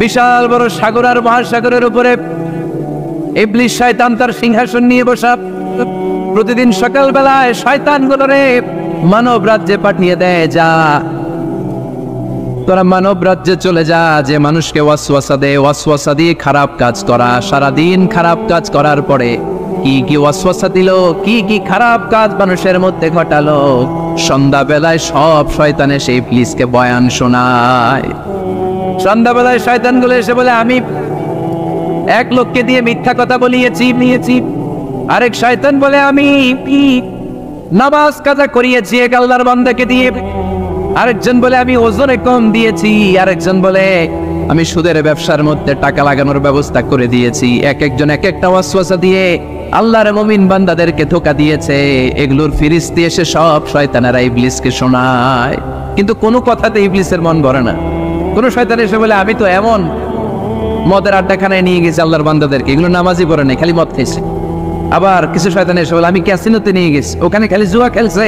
বিশাল বড় সাগর আর মহাসাগরের উপরে ইবলিস শয়তান তার সিংহাসন নিয়ে বসা। প্রতিদিন সকালবেলায় শয়তানগুলোরে মানব রাজ্যে পাঠিয়ে দেয়, যা তোরা মানব রাজ্যে চলে যা, যে মানুষকে ওয়াসওয়াসা দেয়, ওয়াসওয়াসা দিয়ে খারাপ কাজ করা। সারাদিন খারাপ কাজ করার পরে কি কি ওয়াসওয়াসা দিল, কি কি খারাপ কাজ মানুষের মধ্যে ঘটালো, সন্ধ্যাবেলায় সব শয়তানে সেই ইবলিসকে বয়ান শোনায়। সন্ধ্যাবেলায় শয়তানগুলো এসে বলে, আমি এক লোককে দিয়ে মিথ্যা কথা বলিয়েছি। আরেক শয়তান বলে, আমি নামাজ কাজা করিয়েছি এক আল্লাহর বান্দাকে দিয়ে। আরেকজন বলে, আমি ওজনে কম দিয়েছি। আরেকজন বলে, আমি সুদের ব্যবসার মধ্যে টাকা লাগানোর ব্যবস্থা করে দিয়েছি। এক একজন এক একটা ওয়াসওয়াসা দিয়ে আল্লাহর মুমিন বান্দাদেরকে ধোঁকা দিয়েছে। এগুলোর ফিরিস্তি এসে সব শয়তানেরা ইবলিসকে শোনায়, কিন্তু কোনো কথাতে ইবলিসের মন ভরে না। কোন শয়তান এসে বলে, আমি তো এমন মদের আড্ডাখানায় নিয়ে গেছি আল্লাহর বান্দাদেরকে, এগুলো নামাজই পড়ে নাই, খালি মদ খাইছে। আবার কিছু শয়তান এসে বলে, আমি ক্যাসিনোতে নিয়ে গেছি, ওখানে খালি জুয়া খেলছে।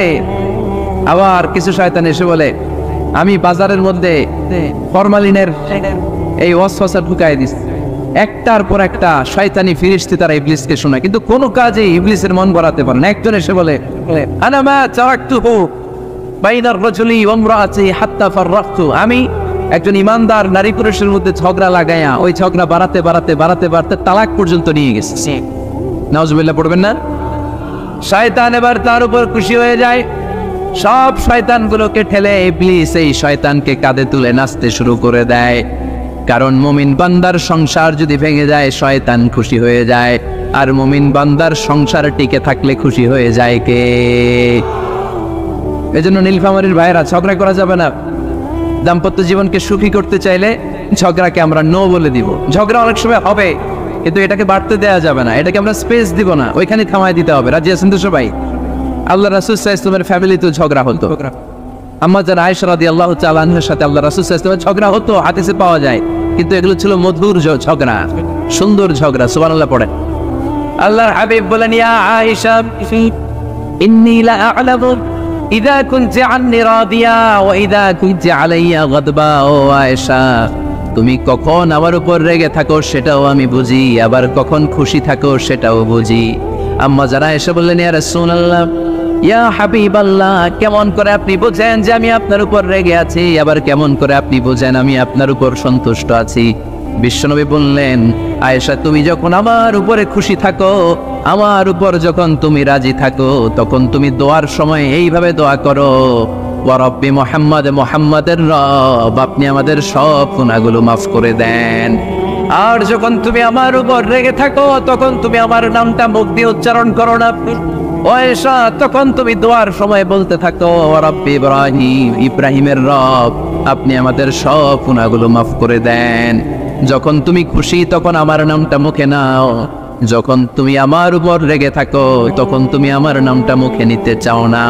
আবার কিছু শয়তান এসে বলে, আমি বাজারের মধ্যে ফরমালিনের এই ওয়াসওয়াসা ঢুকাই দিছি। একটার পর একটা শয়তানি ফিরিস্তি তারা ইবলিসকে শোনায়, কিন্তু কোনো কাজে ইবলিসের মন ভরাতে পারে না। একজন এসে বলে, আনা মা তারাকতুহু বাইনার রাজুলি ওয়া ইমরাআতি হাত্তা ফাররাকতু, আমি একজন ইমানদার নারী পুরুষের মধ্যে ঝগড়া লাগায়া ওই ঝগড়া বাড়াতে তালাক পর্যন্ত নিয়ে গেছে। নাউজুবিল্লাহ পড়বেন না? শয়তান এবার তার উপর খুশি হয়ে যায়। সব শয়তানগুলোকে ঠেলে ইবলিস এই শয়তানকে কাঁধে তুলে নাচতে শুরু করে দেয়। কারণ মুমিন বান্দার সংসার যদি ভেঙে যায় শয়তান খুশি হয়ে যায়, আর মুমিন বান্দার সংসার টিকে থাকলে খুশি হয়ে যায় কে? এজন্য নীলফামারীর ভাইরা, ঝগড়া করা যাবে না। দাম্পত্য জীবনকে সুখী করতে চাইলে ঝগড়াকে আমরা নো বলে দিব। ঝগড়া অনেক সময় হবে, কিন্তু এটাকে বাড়তে দেওয়া যাবে না, এটাকে আমরা স্পেস দিব না, ওইখানে থামায় দিতে হবে। রাজি আছেন তো সবাই? আল্লাহ রাসূল সাল্লাল্লাহু আলাইহি ওয়াসাল্লামের ফ্যামিলিতে ঝগড়া হতো। আম্মা জান আয়েশা রাদিয়াল্লাহু তাআলা আনহার সাথে আল্লাহ রাসূল সাল্লাল্লাহু আলাইহি ওয়াসাল্লামের ঝগড়া হতো, হাদিসে পাওয়া যায়, কিন্তু এগুলো ছিল মধুর ঝগড়া, সুন্দর ঝগড়া। সুবহানাল্লাহ পড়েন। আল্লাহর হাবিব বলেন, ইয়া আয়েশা ইন্নী লা আ'লামু ইযা কুনতি আন্নী রাদিয়া ওয়া ইযা কুনতি আলাইয়া গাদবা। ও আয়েশা, তুমি কখন আমার উপর রেগে থাকো সেটাও আমি বুঝি, আবার কখন খুশি থাকো সেটাও বুঝি। আম্মা যারা এসে বললেন, ইয়া রাসূলুল্লাহ, ইয়া হাবিবাল্লাহ, কেমন করে আপনি বুঝেন যে আমি আপনার উপর রেগে আছি, আবার কেমন করে আপনি বুঝেন আমি আপনার উপর সন্তুষ্ট আছি? বিশ্বনবী বললেন, আয়েশা, তুমি যখন আমার উপরে খুশি থাকো, আমার উপর যখন তুমি রাজি থাকো, তখন তুমি দোয়ার সময় এইভাবে দোয়া করো, ওয়া রব্বি মুহাম্মদ, মুহাম্মাদের রব, আপনি আমাদের সব গুনাহগুলো মাফ করে দেন। আর যখন তুমি আমার উপর রেগে থাকো, তখন তুমি আমার নামটা মুখ দিয়ে উচ্চারণ করো না। আয়েশা, তখন তুমি দোয়ার সময় বলতে থাকো, ওয়া রব্বি ইব্রাহিম, ইব্রাহিমের রব, আপনি আমাদের সব গুনাহগুলো মাফ করে দেন। যখন তুমি খুশি তখন আমার নামটা মুখে নাও, যখন তুমি আমার উপর রেগে থাকো তখন তুমি আমার নামটা মুখে নিতে চাও না।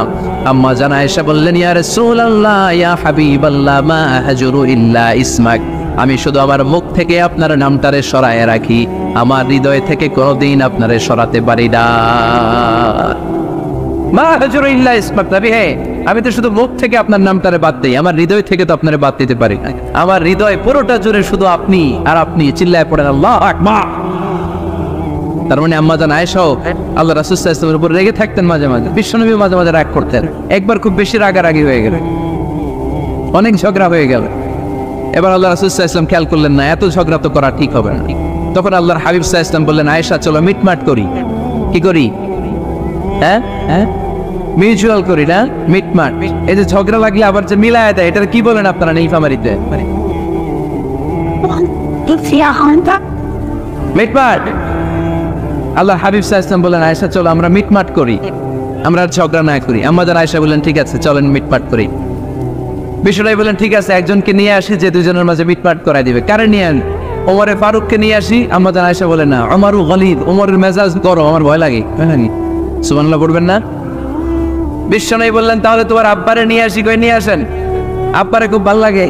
আম্মা জান আয়েশা বললেন, ইয়া রাসূলুল্লাহ, ইয়া হাবিবাল্লাহ, মা আহজুরু ইল্লা ইসমাক, আমি শুধু আমার মুখ থেকে আপনার নামটারে সরায় রাখি, আমার হৃদয় থেকে কোনোদিন আপনারে সরাতে পারি না। মা আহজুরু ইল্লা ইসমাক, নবী হে, আমি তো শুধু মুখ থেকে আপনার নামটারে বাদ দেই, আমার হৃদয় থেকে তো আপনারে বাদ দিতে পারি না। আমার হৃদয় পুরোটা জুড়ে শুধু আপনি আর আপনি। চিল্লায় পড়েন আল্লাহু আকবার। তার মানে আম্মা জান আয়েশাও আল্লাহ রাসূল সাল্লাল্লাহু আলাইহি ওয়াসাল্লামের উপর রেগে থাকতেন মাঝে মাঝে, বিশ্বনবী মাঝে মাঝে রাগ করতেন। একবার খুব বেশি রাগারাগি হয়ে গেল, অনেক ঝগড়া হয়ে গেল। এবার আল্লাহ রাসূল সাল্লাল্লাহু আলাইহি ওয়াসাল্লাম খেয়াল করলেন না, এত ঝগড়া তো করা ঠিক হবে না। তখন আল্লাহর হাবিব সাল্লাল্লাহু আলাইহি ওয়াসাল্লাম বললেন, আয়েশা, চলো মিটমাট করি। কি করি? হ্যাঁ, মিউচুয়াল করি না, মিটমাট। এই যে ঝগড়া লাগলে আবার যে মিলায় দেয়, এটা কি বলেন আপনারা নীলফামারীতে? মিটমাট। আল্লাহ হাবিব সাল্লাল্লাহু আলাইহি ওয়াসাল্লাম বলেন, আয়েশা, চলো আমরা মিটমাট করি, আমরা আর ঝগড়া না করি। আম্মা জান আয়েশা বললেন, ঠিক আছে, চলেন মিটমাট করি। বিশ্বনবী বলেন, ঠিক আছে, একজনকে নিয়ে আসি যে দুজনের মাঝে মিটমাট করাই দিবে। কারে নিয়ে আন? ওমরে ফারুককে নিয়ে আসি। আম্মা জান আয়েশা বলেন, না, ওমরু গলিদ, ওমরের মেজাজ গরম, আমার ভয় লাগে। সুবহানাল্লাহ পড়বেন না? বিশ্বনবী বললেন, তাহলে তোমার আব্বারে নিয়ে আসি। কই নিয়ে আসেন, আব্বারে খুব ভালো লাগে।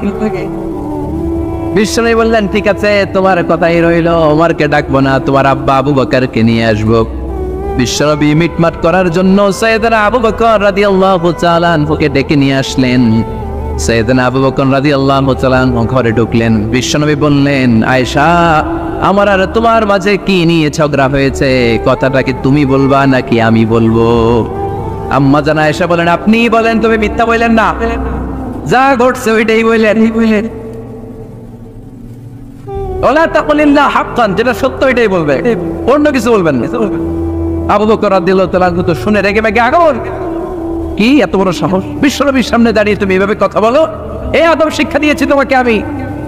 বিশ্বনবী বললেন, ঠিক আছে, তোমার কথাই রইল, ওমরকে ডাকবো না, তোমার আব্বা আবু বকরকে নিয়ে আসবো। বিশ্বনবী মিটমাট করার জন্য সাইয়েদনা আবু বকর রাদিয়াল্লাহু তাআলা আনহুকে ডেকে নিয়ে আসলেন। সাইয়েদনা আবু বকর রাদিয়াল্লাহু তাআলা ঘরে ঢুকলেন। বিশ্বনবী বললেন, আয়েশা, আমার আর তোমার মাঝে কি নিয়ে ঝগড়া হয়েছে? কথাটা কি তুমি বলবা নাকি আমি বলবো? আম্মা জান আয়েশা বলেন, আপনিই বলেন, তবে মিথ্যা বললেন না, যা ঘটছে ওইটাই বললেন। ওলা তাকুলিল্লাহ হাক্কান, যেটা সত্য ওইটাই বলবে, অন্য কিছু বলবেন না। আবু বকর রাদিয়াল্লাহু তাআলা তো শুনে রেগে মেগে আগুন। কি এত বড় সাহস, বিশ্বনবীর সামনে দাঁড়িয়ে তুমি এভাবে কথা বলো? এই আদব শিক্ষা দিয়েছি তোমাকে আমি।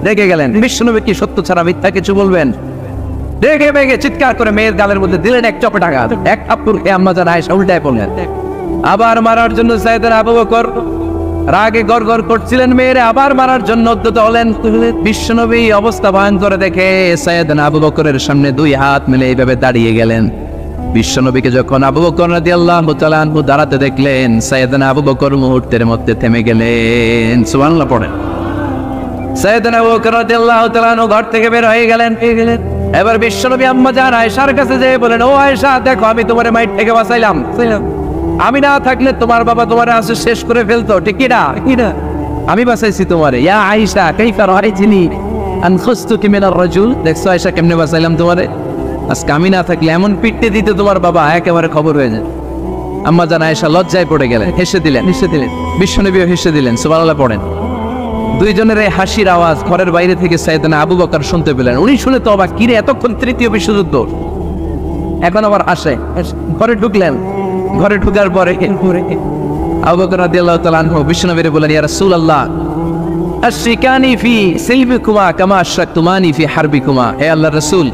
রেগে গেলেন। বিশ্বনবী কি সত্য ছাড়া মিথ্যা কিছু বলবেন? রেগে মেগে চিৎকার করে মেয়ের গালের মধ্যে দিলেন এক চপেট আঘাত। এক থাপ্পড় খেয়ে আম্মা জান আয়েশা উল্টায় পড়লেন। আবার মারার জন্য সাইয়েদনা আবু বকর রাগে গড়গড় করছিলেন, মেয়েরে আবার মারার জন্য উদ্যত হলেন। বিশ্বনবী অবস্থা ভয়ঙ্কর দেখে সাইয়েদনা আবু বকরের সামনে দুই হাত মেলে এইভাবে দাঁড়িয়ে গেলেন। বিশ্বনবীকে যখন আবু বকর রাদিয়াল্লাহু তাআলা আনহু দাঁড়াতে দেখলেন, সাইয়েদনা আবু বকর মুহূর্তের মধ্যে থেমে গেলেন। সুবহানাল্লাহ পড়েন। সাইয়েদনা আবু বকর রাদিয়াল্লাহু তাআলা আনহু ঘর থেকে বের হয়ে গেলেন। এবার বিশ্বনবী আম্মা জান আয়েশার কাছে যেয়ে বলেন, ও আয়েশা, দেখো আমি তোমার মাইট থেকে বাঁচাইলাম। আমি না থাকলে তোমার বাবা তোমার আসে শেষ করে ফেলতো, ঠিক কি না? আমি বাঁচাইছি তোমারে। ইয়া আয়েশা কাইফা রাআইতিনি আনখুস্তুকি মিনার রাজুল, দেখছো আয়েশা কেমনে বাঁচাইলাম তোমারে? আজকে আমি না থাকলে এমন পিটতে দিতে তোমার বাবা একেবারে খবর হয়ে যায়। আম্মা জান আয়েশা লজ্জায় পড়ে গেলেন, হেসে দিলেন। বিশ্বনবীও হেসে দিলেন। সুবহানাল্লাহ পড়েন। দুইজনের এই হাসির আওয়াজ ঘরের বাইরে থেকে সাইয়েদনা আবু বকর শুনতে পেলেন। উনি শুনে তো অবাক, কিরে এতক্ষণ তৃতীয় বিশ্বযুদ্ধ, এখন আবার আসে। ঘরে ঢুকলেন। ঘরে ঢুকার পরে আবু বকর রাদিয়াল্লাহু তাআলা আনহু বিশ্বনবীরে বলেন, ইয়া রাসূলুল্লাহ, আশরিকানি ফি সিলমিকুমা কামা আশরাকতুমানি ফি হারবিকুমা। হে আল্লাহর রাসূল,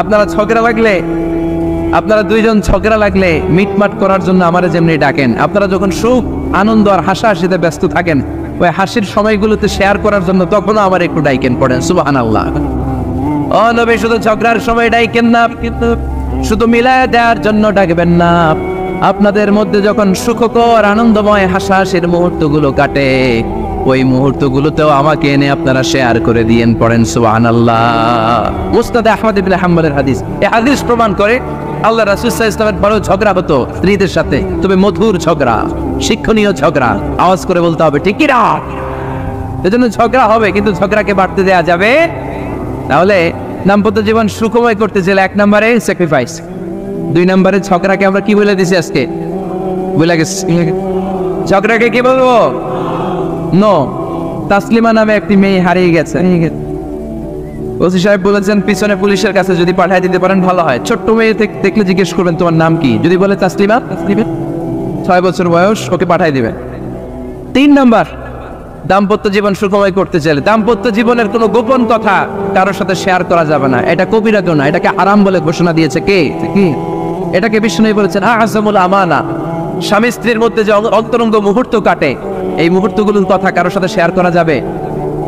আপনারা ঝগড়া লাগলে, আপনারা দুইজন ঝগড়া লাগলে মিটমাট করার জন্য আমারে যেমনি ডাকেন, আপনারা যখন সুখ আনন্দ আর হাসাহাসিতে ব্যস্ত থাকেন, ওই হাসির সময়গুলোতে শেয়ার করার জন্য তখনও আমার একটু ডাইকেন। পড়েন সুবহানাল্লাহ। ও নবী, শুধু ঝগড়ার সময় ডাইকেন না, কিন্তু শুধু মিলায় দেওয়ার জন্য ডাকবেন না। আপনাদের মধ্যে যখন সুখকর আনন্দময় হাসাহাসির মুহূর্তগুলো কাটে, ওই মুহূর্তগুলোতেও আমাকে এনে আপনারা শেয়ার করে দিয়েন। পড়েন সুবহানাল্লাহ। মুসনাদ আহমদ ইবনে হাম্বলের হাদিস। এই হাদিস প্রমাণ করে আল্লাহ রাসূল সাল্লাল্লাহু আলাইহি ওয়াসাল্লামের বড় ঝগড়া হতো স্ত্রীদের সাথে, তবে মধুর ঝগড়া, শিক্ষণীয় ঝগড়া। আওয়াজ করে বলতে হবে, ঠিক কি না? এজন্য ঝগড়া হবে, কিন্তু ঝগড়াকে বাড়তে দেয়া যাবে। তাহলে দাম্পত্য জীবন সুখময় করতে চাইলে 1 নম্বরে স্যাক্রিফাইস, 2 নম্বরে ঝগড়াকে আমরা কি বলে দিছি আজকে? বলে গেছি ঝগড়াকে কি বলবো? নো। তাসলিমা নামে একটি মেয়ে হারিয়ে গেছে। ওসি সাহেব বলেছেন, পিছনে পুলিশের কাছে যদি পাঠিয়ে দিতে পারেন ভালো হয়। ছোট্ট মেয়ে দেখলে জিজ্ঞেস করবেন, তোমার নাম কি? যদি বলে তাসলিমা, 6 বছর বয়স, ওকে পাঠিয়ে দিবেন। 3 নম্বর, দাম্পত্য জীবন সুখময় করতে চাইলে দাম্পত্য জীবনের কোনো গোপন কথা কারোর সাথে শেয়ার করা যাবে না। এটা কবিরা গুনাহ, এটাকে হারাম বলে ঘোষণা দিয়েছে কে? এটাকে বিষ্ণু বলেছেন আযমুল আমানা। স্বামী স্ত্রীর মধ্যে যে অন্তরঙ্গ মুহূর্ত কাটে, এই মুহূর্তগুলোর কথা কারোর সাথে শেয়ার করা যাবে?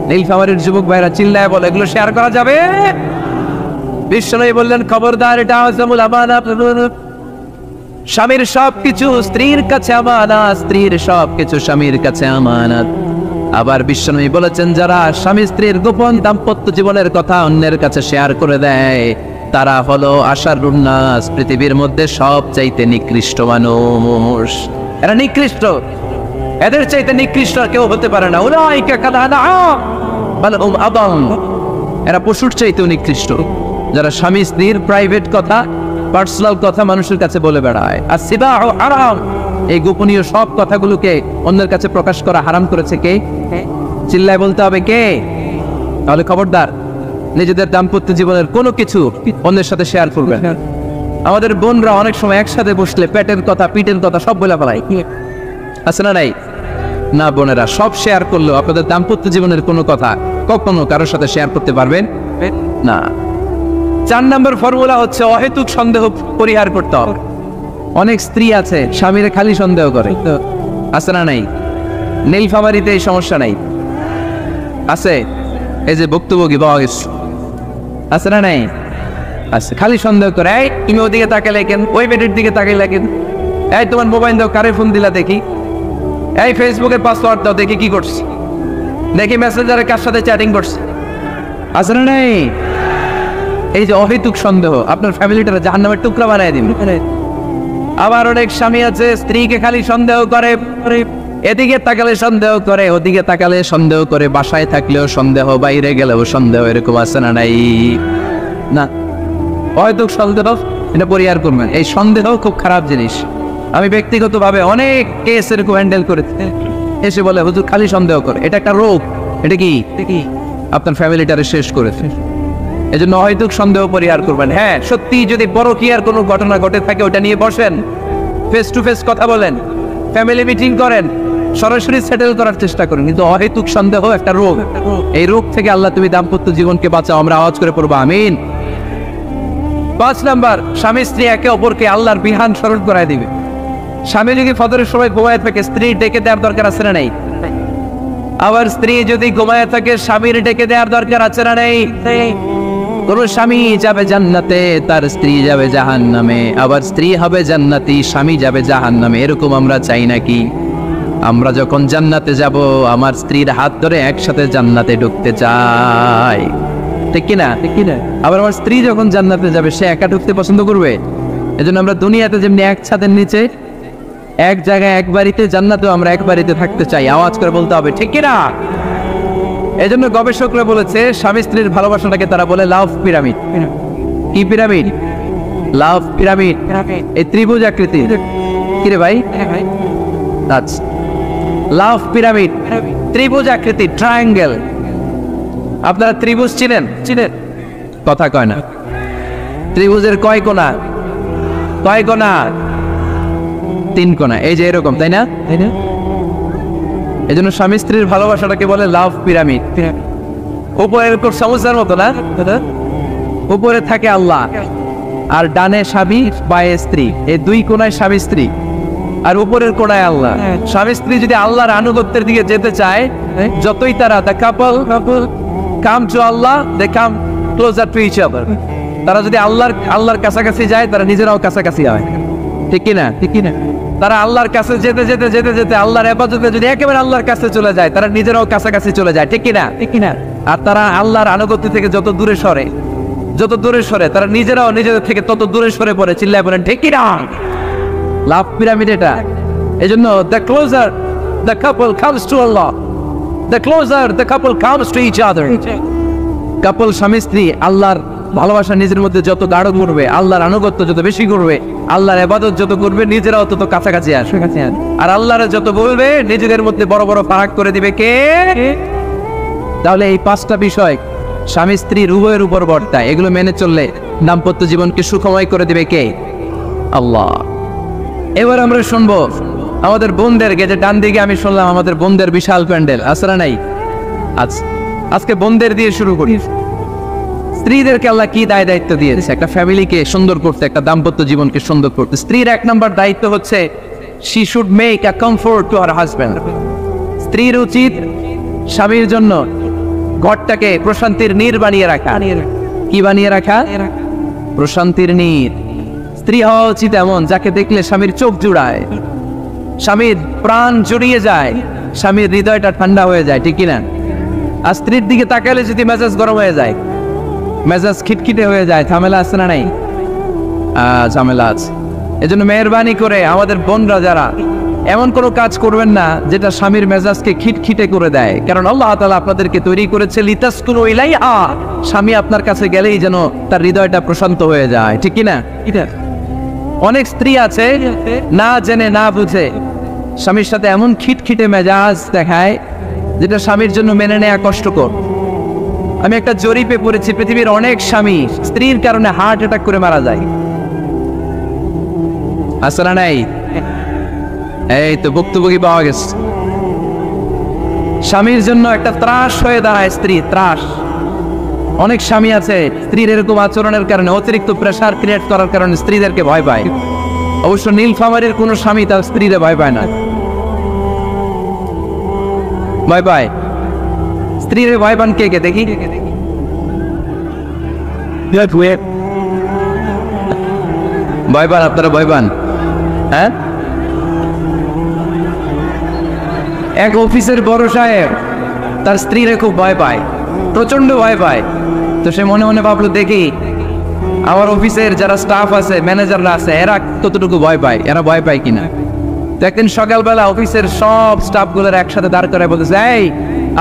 নীলফামারীর যুবক ভাইরা চিল্লায় বলে, এগুলো শেয়ার করা যাবে? বিষ্ণু বললেন, খবরদার, এটা আযমুল আমানা। স্বামীর সবকিছু স্ত্রীর কাছে আমানত, স্ত্রীর সবকিছু স্বামীর কাছে আমানত। আবার বিশ্বনবী বলেছেন, যারা স্বামী স্ত্রীর গোপন দাম্পত্য জীবনের কথা অন্যের কাছে শেয়ার করে দেয়, তারা হলো আশারুন নাস, পৃথিবীর মধ্যে সবচাইতে নিকৃষ্ট মানুষ। এরা নিকৃষ্ট, এদের চাইতে নিকৃষ্ট কেউ হতে পারে না। উলাইকা কালানাআম বাল হুম আদাল। এরা পশুর চাইতেও নিকৃষ্ট, যারা স্বামী স্ত্রীর প্রাইভেট কথা, পার্সোনাল কথা মানুষের কাছে বলে বেড়ায়। আর সিবাহু হারাম, এই গোপনীয় সব কথাগুলোকে অন্যের কাছে প্রকাশ করা হারাম করেছে কে? চিল্লায় বলতে হবে কে? তাহলে খবরদার, নিজেদের দাম্পত্য জীবনের কোনো কিছু অন্যের সাথে শেয়ার করবেন। আমাদের বোনরা অনেক সময় একসাথে বসলে পেটের কথা, পিটের কথা সব বলে ফেলায়, আছে না? নাই না, বোনেরা, সব শেয়ার করলেও আপনাদের দাম্পত্য জীবনের কোনো কথা কখনো কারোর সাথে শেয়ার করতে পারবেন না। 4 নম্বর ফর্মুলা হচ্ছে অহেতুক সন্দেহ পরিহার করতে হবে। অনেক স্ত্রী আছে স্বামীরে খালি সন্দেহ করে, আছে না? নাই। নীলফামারীতে এই সমস্যা নাই, আছে? এই যে ভুক্তভোগী পাওয়া গেছে, আছে না? নাই, আছে। খালি সন্দেহ করে, এই তুমি ওদিকে তাকাইলে কেন, ওই বেটির দিকে তাকাইলে কেন, এই তোমার মোবাইল দাও, কারে ফোন দিলা দেখি, এই ফেসবুকের পাসওয়ার্ড দাও দেখি কি করছে, দেখি মেসেঞ্জারে কার সাথে চ্যাটিং করছে, আছে না? নাই। এই যে অহেতুক সন্দেহ আপনার ফ্যামিলিটারে জাহান্নামের টুকরা বানায় দিবে। আবার অনেক স্বামী আছে স্ত্রীকে খালি সন্দেহ করে, এদিকে তাকালে সন্দেহ করে, ওদিকে তাকালে সন্দেহ করে, বাসায় থাকলেও সন্দেহ, বাইরে গেলেও সন্দেহ, এরকম আছে না নাই? না, হয়তো সন্দেহ এটা পরিহার করবেন। এই সন্দেহ খুব খারাপ জিনিস। আমি ব্যক্তিগতভাবে অনেক কেস এরকম হ্যান্ডেল করেছি। এসে বলে হুজুর খালি সন্দেহ করে, এটা একটা রোগ। এটা কি আপনার ফ্যামিলিটারে শেষ করেছে। এজন্য হয়তো সন্দেহ পরিহার করবেন। হ্যাঁ, সত্যি যদি পরকীয়ার কোনো ঘটনা ঘটে থাকে ওটা নিয়ে বসেন, ফেস টু ফেস কথা বলেন, ফ্যামিলি মিটিং করেন, সরাসরি সেটেল করার চেষ্টা করেন। কিন্তু অহেতুক সন্দেহ একটা রোগ। এই রোগ থেকে আল্লাহ তুমি দাম্পত্য জীবনকে বাঁচাও। আমরা আওয়াজ করে পড়বো আমিন। 5 নাম্বার, স্বামী স্ত্রী একে অপরকে আল্লাহর বিধান স্মরণ করায় দিবে। স্বামী যদি ফজরের সময় ঘুমায় থাকে, স্ত্রী ডেকে দেওয়ার দরকার আছে না নেই? আবার স্ত্রী যদি ঘুমায় থাকে, স্বামীর ডেকে দেওয়ার দরকার আছে না নেই? কোন স্বামী যাবে জান্নাতে, তার স্ত্রী যাবে জাহান্নামে। আবার স্ত্রী হবে জান্নাতি, স্বামী যাবে জাহান্নামে। এরকম আমরা চাই নাকি? আমরা যখন জান্নাতে যাব, আমার স্ত্রীর হাত ধরে একসাথে জান্নাতে ঢুকতে চাই, ঠিক কিনা? ঠিক কিনা? আবার আমার স্ত্রী যখন জান্নাতে যাবে, সে একা ঢুকতে পছন্দ করবে? এজন্য আমরা দুনিয়াতে যেমনি এক ছাদের নিচে, এক জায়গায়, এক বাড়িতে, জান্নাতেও আমরা এক বাড়িতে থাকতে চাই। আওয়াজ করে বলতে হবে, ঠিক কিনা? এজন্য গবেষকরা বলেছে, স্বামী স্ত্রীর ভালোবাসাটাকে তারা বলে লাভ পিরামিড। কি পিরামিড? লাভ পিরামিড। এই ত্রিভুজ আকৃতি। কিরে ভাই? আচ্ছা, লাভ পিরামিড, ত্রিভুজ আকৃতি, ট্রায়াঙ্গেল। আপনারা ত্রিভুজ চিনেন? চিনেন? কথা কয় না। ত্রিভুজের কয় কোণা? কয় কোণা? 3 কোণা। এই যে এরকম, তাই না? তাই না? এই জন্য স্বামী স্ত্রীর ভালোবাসাটাকে বলে লাভ পিরামিড। উপরে এরকম সমুদ্রের মতো না, উপরে থাকে আল্লাহ, আর ডানে স্বামী, বায়ে স্ত্রী। এই 2 কোণায় স্বামী স্ত্রী, আর উপরের কোণায় আল্লাহ। স্বামী স্ত্রী যদি আল্লাহর আনুগত্যের দিকে যেতে চায়, যতই তারা the couple come to Allah, they come closer to each other। তারা যদি আল্লাহর কাছাকাছি যায়, তারা নিজেরাও কাছাকাছি হয়, ঠিক কিনা? ঠিক কিনা? তারা আল্লাহর কাছে যেতে যেতে যেতে যেতে আল্লাহর ইবাদতে যদি একেবারে আল্লাহর কাছে চলে যায়, তারা নিজেরাও কাছাকাছি চলে যায়, ঠিক কিনা? ঠিক কিনা? আর তারা আল্লাহর আনুগত্য থেকে যত দূরে সরে, তারা নিজেরাও নিজেদের থেকে তত দূরে সরে পড়ে। চিল্লায় বলেন, ঠিক কিনা? লাভ পিরামিড এটা। এজন্য the closer the couple comes to Allah, the closer the couple comes to each other। কাপল স্বামী স্ত্রী আল্লাহর ভালোবাসা নিজের মধ্যে যত গাঢ় করবে, আল্লাহর আনুগত্য যত বেশি করবে, আল্লাহর ইবাদত যত করবে, নিজেরাও তত কাছাকাছি আসবে। আর আল্লাহর যত বলবে, নিজেদের মধ্যে বড় বড় ফারাক করে দিবে কে? তাহলে এই 5টা বিষয় স্বামী স্ত্রী উভয়ের উপর বর্তায়। এগুলো মেনে চললে দাম্পত্য জীবনকে সুখময় করে দিবে কে? আল্লাহ। এবার আমরা শুনবো আমাদের বোনদেরকে। যে ডান দিকে আমি শুনলাম আমাদের বোনদের বিশাল প্যান্ডেল, আসরা নাই? আজকে বোনদের দিয়ে শুরু করি। স্ত্রীদেরকে আল্লাহ কি দায়িত্ব দিয়েছে একটা ফ্যামিলিকে সুন্দর করতে, একটা দাম্পত্য জীবনকে সুন্দর করতে? স্ত্রীর 1 নম্বর দায়িত্ব হচ্ছে she should make a comfort to her husband। স্ত্রীর উচিত স্বামীর জন্য ঘরটাকে প্রশান্তির নীড় বানিয়ে রাখা। কি বানিয়ে রাখা? প্রশান্তির নীড়। স্ত্রী হওয়া উচিত এমন, যাকে দেখলে স্বামীর চোখ জুড়ায়, স্বামীর প্রাণ জুড়িয়ে যায়, স্বামীর হৃদয়টা ঠান্ডা হয়ে যায়, ঠিক কিনা? আর স্ত্রীর দিকে তাকালে যদি মেজাজ গরম হয়ে যায়, মেজাজ খিটখিটে হয়ে যায়, ঝামেলা আছে না নাই? ঝামেলা আছে। এজন্য মেহেরবানি করে আমাদের বোনরা যারা, এমন কোনো কাজ করবেন না যেটা স্বামীর মেজাজকে খিটখিটে করে দেয়। কারণ আল্লাহ তাআলা আপনাদেরকে তৈরি করেছে লিতাসকুনু ইলাইহা, স্বামী আপনার কাছে গেলেই যেন তার হৃদয়টা প্রশান্ত হয়ে যায়, ঠিক কিনা? অনেক স্ত্রী আছে না জেনে না বুঝে স্বামীর সাথে এমন খিটখিটে মেজাজ দেখায়, যেটা স্বামীর জন্য মেনে নেওয়া কষ্টকর। আমি একটা জরিপে পড়েছি, পৃথিবীর অনেক স্বামী স্ত্রীর কারণে হার্ট অ্যাটাক করে মারা যায়। আসলে নাই? এই তো ভুক্তভোগী পাওয়া গেছে। স্বামীর জন্য একটা ত্রাস হয়ে দাঁড়ায় স্ত্রী, ত্রাস। অনেক স্বামী আছে স্ত্রীর এরকম আচরণের কারণে, অতিরিক্ত প্রেসার ক্রিয়েট করার কারণে স্ত্রীদেরকে ভয় পায়। অবশ্য নীলফামারীর কোনো স্বামী তার স্ত্রীরে ভয় পায় না। ভয় পায়? স্ত্রীরে ভয় পান কে কে দেখি? ভয় পান আপনারা? ভয় পান? হ্যাঁ, এক অফিসের বড় সাহেব তার স্ত্রীরে খুব ভয় পায়, প্রচন্ড ভয় পায়। তো সে মনে মনে ভাবলো, দেখি আমার অফিসের যারা স্টাফ আছে, ম্যানেজাররা আছে, এরা কতটুকু ভয় পায়, এরা ভয় পায় কিনা। তো একদিন সকালবেলা অফিসের সব স্টাফগুলোর একসাথে দাঁড় করে বলতেছে, এই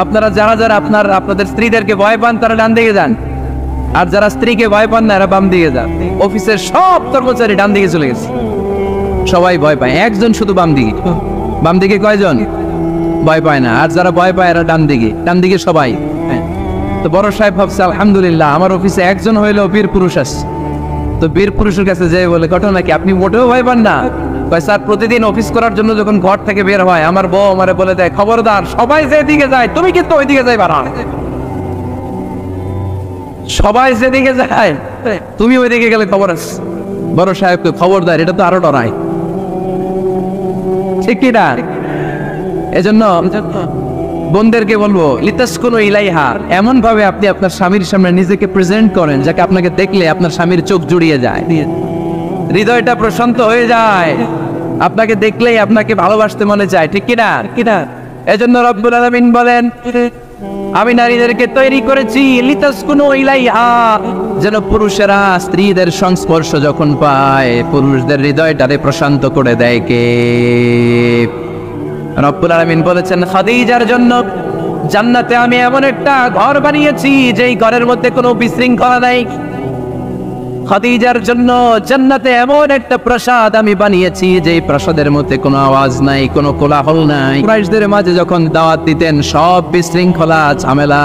আপনারা যারা যারা আপনাদের স্ত্রীদেরকে ভয় পান তারা ডান দিকে যান, আর যারা স্ত্রীকে ভয় পান না এরা বাম দিকে যান। অফিসের সব কর্মচারী ডান দিকে চলে গেছে, সবাই ভয় পায়, একজন শুধু বাম দিকে। বাম দিকে কয়জন ভয় পায় না, আর যারা ভয় পায় এরা ডান দিকে সবাই। তো বড় সাহেব ভাবছে আলহামদুলিল্লাহ আমার অফিসে একজন হইলেও বীর পুরুষ আসছে। তো বীর পুরুষের কাছে যেয়ে বলে, ঘটনা কি, আপনি মোটেও ভয় পান না? স্যার, প্রতিদিন অফিস করার জন্য যখন ঘর থেকে বের হয় আমার বউ আমারে বলে দেয়, খবরদার সবাই যেদিকে যায় তুমি কিন্তু ওইদিকে যাইবা না, সবাই যেদিকে যায় তুমি ওইদিকে গেলে খবর আছে। বড় সাহেবকে খবরদার, এটা তো আরো ডরায়, ঠিক কি না? এজন্য বোনদেরকে বলবো, লিতাসকুনু ইলাইহা, এমন ভাবে আপনি আপনার স্বামীর সামনে নিজেকে প্রেজেন্ট করেন যাকে আপনাকে দেখলে আপনার স্বামীর চোখ জুড়িয়ে যায়, হৃদয়টা প্রশান্ত হয়ে যায়, আপনাকে দেখলেই আপনাকে ভালোবাসতে মনে চায়, ঠিক কি না? এজন্য রব্বুল আলামিন বলেন, আমি নারীদেরকে তৈরি করেছি লিতাসকুনু ইলাইহা, যেন পুরুষেরা স্ত্রীদের সংস্পর্শ যখন পায় পুরুষদের হৃদয়টারে প্রশান্ত করে দেয়। কে? রব্বুল আলামিন বলেছেন, খাদিজার জন্য জান্নাতে আমি এমন একটা ঘর বানিয়েছি যেই ঘরের মধ্যে কোনো বিশৃঙ্খলা নাই। খাদিজার জন্য জান্নাতে এমন একটা প্রাসাদ আমি বানিয়েছি যেই প্রাসাদের মধ্যে কোনো আওয়াজ নাই, কোনো কোলাহল নাই। কুরাইশদের মাঝে যখন দাওয়াত দিতেন সব বিশৃঙ্খলা ঝামেলা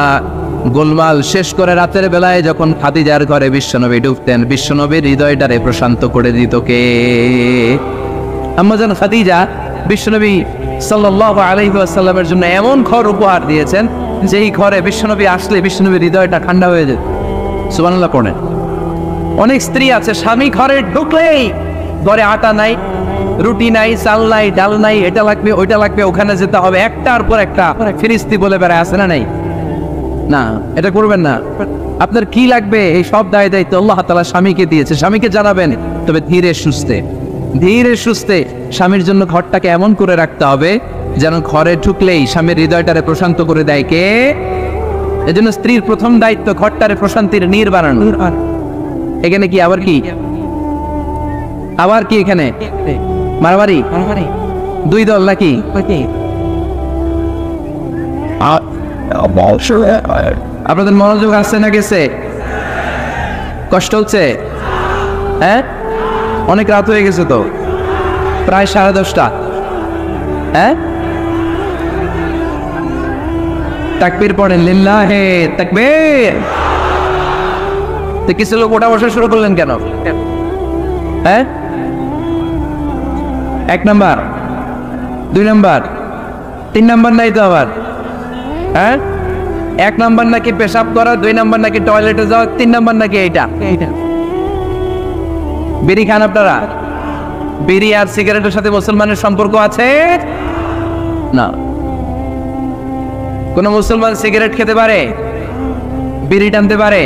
গোলমাল শেষ করে রাতের বেলায় যখন খাদিজার ঘরে বিশ্বনবী ঢুকতেন, বিশ্বনবীর হৃদয়টারে প্রশান্ত করে দিত কে? আম্মাজান খাদিজা বিশ্বনবী সাল্লাল্লাহু আলাইহি ওয়াসাল্লামের জন্য এমন ঘর উপহার দিয়েছেন যেই ঘরে বিশ্বনবী আসলে বিশ্বনবীর হৃদয়টা ঠান্ডা হয়ে যেত। সুবহানাল্লাহ পড়েন। অনেক স্ত্রী আছে স্বামী ঘরে ঢুকলেই ঘরে আটা নাই, রুটি নাই, চাল নাই, ডাল নাই, এটা লাগবে ওইটা লাগবে, ওখানে যেতে হবে, একটার পর একটা ফিরিস্তি বলে বেড়ায়, আছে না? নাই না, এটা করবেন না। আপনার কি লাগবে এই সব দায় দায়িত্ব আল্লাহ তাআলা স্বামীকে দিয়েছে, স্বামীকে জানাবেন, তবে ধীরে সুস্থে স্বামীর জন্য ঘরটাকে এমন করে রাখতে হবে যেন ঘরে ঢুকলেই স্বামীর হৃদয়টারে প্রশান্ত করে দেয়। কে? এজন্য স্ত্রীর প্রথম দায়িত্ব ঘরটারে প্রশান্তির নীড় বানানো। এখানে কি আবার কি এখানে মারামারি দুই দল নাকি? আপনাদের মনোযোগ আসছে না গেছে? কষ্ট হচ্ছে? হ্যাঁ, অনেক রাত হয়ে গেছে তো, প্রায় 10:30। হ্যাঁ, তাকবীর পড়েন, লিল্লাহে তাকবীর। তো কিছু লোক ওটা বসা শুরু করলেন কেন? হ্যাঁ, 1 নাম্বার 2 নাম্বার 3 নাম্বার নাই তো আবার? হ্যাঁ, 1 নাম্বার নাকি পেশাব করা, 2 নাম্বার নাকি টয়লেটে যাওয়া, 3 নাম্বার নাকি এইটা। বিড়ি খান আপনারা? বিড়ি আর সিগারেটের সাথে মুসলমানের সম্পর্ক আছে না? কোন মুসলমান সিগারেট খেতে পারে, বিড়ি টানতে পারে?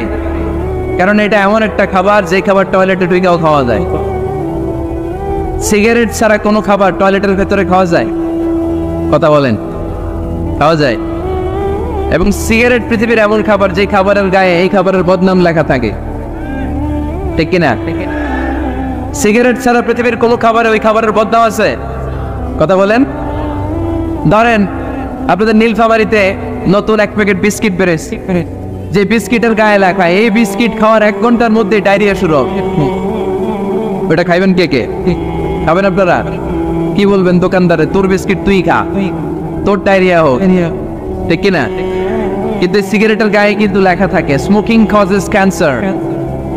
কারণ এটা এমন একটা খাবার যে খাবার টয়লেটে ঢুকেও খাওয়া যায়। সিগারেট ছাড়া কোনো খাবার টয়লেটের ভেতরে খাওয়া যায়? কথা বলেন, খাওয়া যায়। এবং সিগারেট পৃথিবীর এমন খাবার যে খাবারের গায়ে এই খাবারের বদনাম লেখা থাকে, ঠিক কিনা? সিগারেট ছাড়া পৃথিবীর কোনো খাবারে ওই খাবারের বদনাম আছে? কথা বলেন। ধরেন আপনাদের নীলফামারীতে নতুন 1 প্যাকেট বিস্কিট বেরোচ্ছে, যে বিস্কিটের গায়ে লেখা এই বিস্কিট খাওয়ার 1 ঘন্টার মধ্যে ডায়রিয়া শুরু হবে। ওটা খাইবেন কে? খাবেন আপনারা? কি বলবেন দোকানদারে, তোর বিস্কিট তুই খা, তোর ডায়রিয়া হোক, ঠিক কিনা? কিন্তু সিগারেটের গায়ে কিন্তু লেখা থাকে স্মোকিং কজেস ক্যান্সার,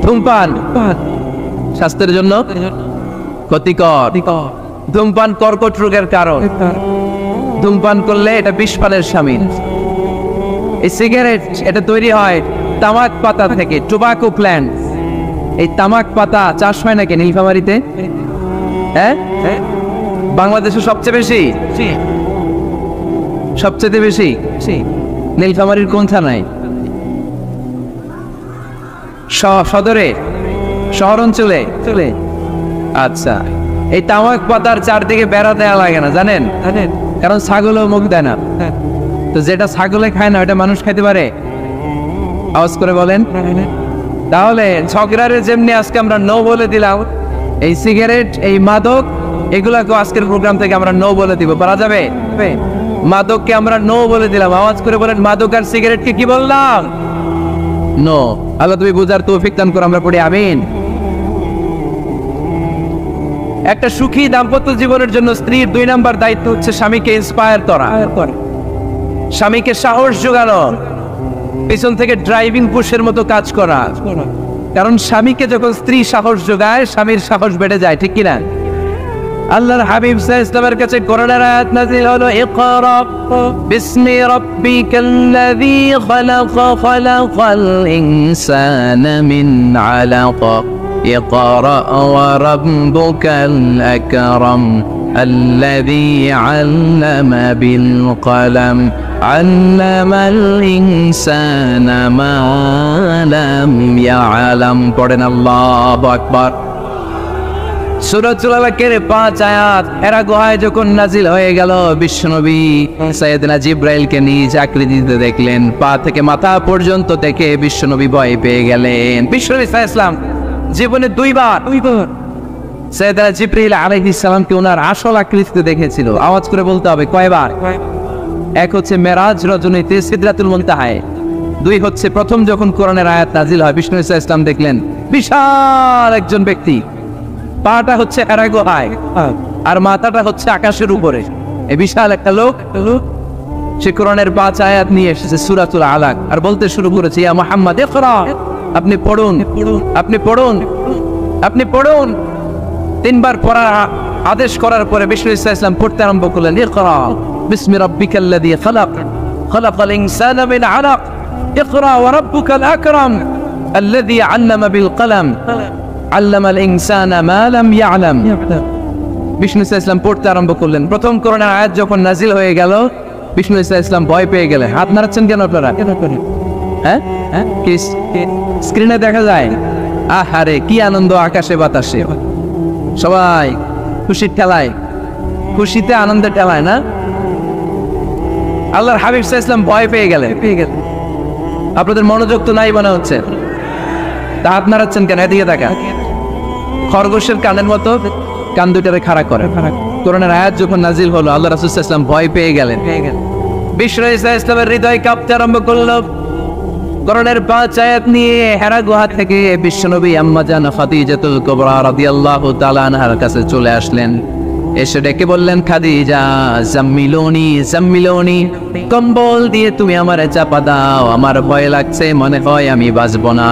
ধূমপান স্বাস্থ্যের জন্য ক্ষতিকর, ধূমপান কর্কট রোগের কারণ, ধূমপান করলে এটা বিষপানের শামিল। এই সিগারেট এটা তৈরি হয় তামাক পাতা থেকে, টোবাকো প্ল্যান্ট। এই তামাক পাতা চাষ হয় নাকি নীলফামারীতে? হ্যাঁ, বাংলাদেশে সবচেয়ে বেশি নীলফামারীর কোন থানায়? সদরে, শহর অঞ্চলে? আচ্ছা, এই তামাক পাতার চারদিকে বেড়া দেওয়া লাগে না, জানেন? কারণ ছাগলও মুখ দেয় না। তো যেটা ছাগলে খায় না ওটা মানুষ খাইতে পারে? আওয়াজ করে বলেন। তাহলে ঝগড়ারে যেমনি আজকে আমরা নো বলে দিলাম, এই সিগারেট, এই মাদক এগুলাকে আজকের প্রোগ্রাম থেকে আমরা নো বলে দিব, পারা যাবে? মাদককে আমরা নো বলে দিলাম, আওয়াজ করে বলেন মাদক আর সিগারেটকে কি বললাম? নো। আল্লাহ তুমি বুঝার তৌফিক দান করো, আমরা পড়ি আমিন। একটা সুখী দাম্পত্য জীবনের জন্য স্ত্রীর 2 নাম্বার দায়িত্ব হচ্ছে স্বামীকে ইন্সপায়ার করা, স্বামীকে সাহস যোগানো, পিছন থেকে ড্রাইভিং পুশের মতো কাজ করা। কারণ স্বামীকে যখন স্ত্রী সাহস যোগায়, স্বামীর সাহস বেড়ে যায়, ঠিক কিনা? আল্লাহর হাবিব সাল্লাল্লাহু আলাইহি ওয়াসাল্লামের কাছে কোরআনের আয়াত নাযিল হলো, ইকরা বিসমি রাব্বিকাল্লাযী খালাক খালাকাল ইনসানা মিন আলাক ইকরা ওয়া রাব্বুকাল আকরাম الذي علم بالقلم علم الإنسان ما لم يعلم পড়েন আল্লাহু আকবার। সূরাতুল আলাকের 5 আয়াত হেরা গুহায় যখন নাজিল হয়ে গেল, বিশ্বনবী সাইয়েদনা জিবরাইলকে নিজ আকৃতিতে দেখলেন, পা থেকে মাথা পর্যন্ত দেখে বিশ্বনবী ভয় পেয়ে গেলেন। বিশ্বনবী সাল্লাল্লাহু আলাইহি ওয়াসাল্লাম জীবনে 2 বার সাইয়েদনা জিবরাইল আলাইহিস সালামকে ওনার আসল আকৃতিতে দেখেছিল। আওয়াজ করে বলতে হবে কয়বার? এক হচ্ছে মেরাজ রজনীতে সিদরাতুল মুনতাহায়, 2 হচ্ছে প্রথম যখন কোরআনের আয়াত নাজিল হয়, বিষ্ণু সাল্লাল্লাহু আলাইহি ওয়াসাল্লাম দেখলেন বিশাল একজন ব্যক্তি, পাটা হচ্ছে হেরা গুহায় আর মাথাটা হচ্ছে আকাশের উপরে, এই বিশাল একটা লোক। সে কোরআনের 5 আয়াত নিয়ে এসেছে সূরাতুল আলাক, আর বলতে শুরু করেছে, ইয়া মুহাম্মদ ইকরা, আপনি পড়ুন, আপনি পড়ুন, আপনি পড়ুন। 3 বার পড়ার আদেশ করার পরে বিষ্ণু সাল্লাল্লাহু আলাইহি ওয়াসাল্লাম পড়তে আরম্ভ করলেন, ইকরা বিসমি রাব্বিকাল্লাযী খালাক খালাকাল ইনসানা মিন আলাক ইকরা ওয়া রাব্বুকাল আকরাম আল্লাযী আল্লামা বিল কলম আল্লামাল ইনসানা মা লাম ইয়ালাম। বিষ্ণু সাল্লাল্লাহু আলাইহি ওয়াসাল্লাম পড়তে আরম্ভ করলেন। প্রথম কোরআনের আয়াত যখন নাজিল হয়ে গেল, বিষ্ণু সাল্লাল্লাহু আলাইহি ওয়াসাল্লাম ভয় পেয়ে গেলেন। হাত নাড়াচ্ছেন কেন আপনারা? হ্যাঁ হ্যাঁ, কি স্ক্রিনে দেখা যায়? আহারে কি আনন্দ আকাশে বাতাসে, সবাই খুশির ঠেলায়, খুশিতে আনন্দে ঠেলায় না? আল্লাহর হাবিব সাল্লাল্লাহু আলাইহি ওয়াসাল্লাম ভয় পেয়ে গেলেন। আপনাদের মনোযোগ তো নাই মনে হচ্ছে, তা হাত নাড়াচ্ছেন কেন? এদিকে তাকা। খরগোশের কানের মতো কান দুটারে খাড়া করে। কোরআনের আয়াত যখন নাজিল হলো, আল্লাহ রাসূল সাল্লাল্লাহু আলাইহি ওয়াসাল্লাম ভয় পেয়ে গেলেন। বিষ্ণু ইসলামের হৃদয় কাঁপতে আরম্ভ করলো। কোরআনের 5 আয়াত নিয়ে হেরা গুহা থেকে বিশ্বনবী আম্মা জান খাদিজাতুল কুবরা রাদিয়াল্লাহু তাআলা আনহার কাছে চলে আসলেন। এসে ডেকে বললেন, খাদিজা জাম্মিলুনি জাম্মিলুনি, কম্বল দিয়ে তুমি আমারে চাপা দাও, আমার ভয় লাগছে, মনে হয় আমি বাঁচব না।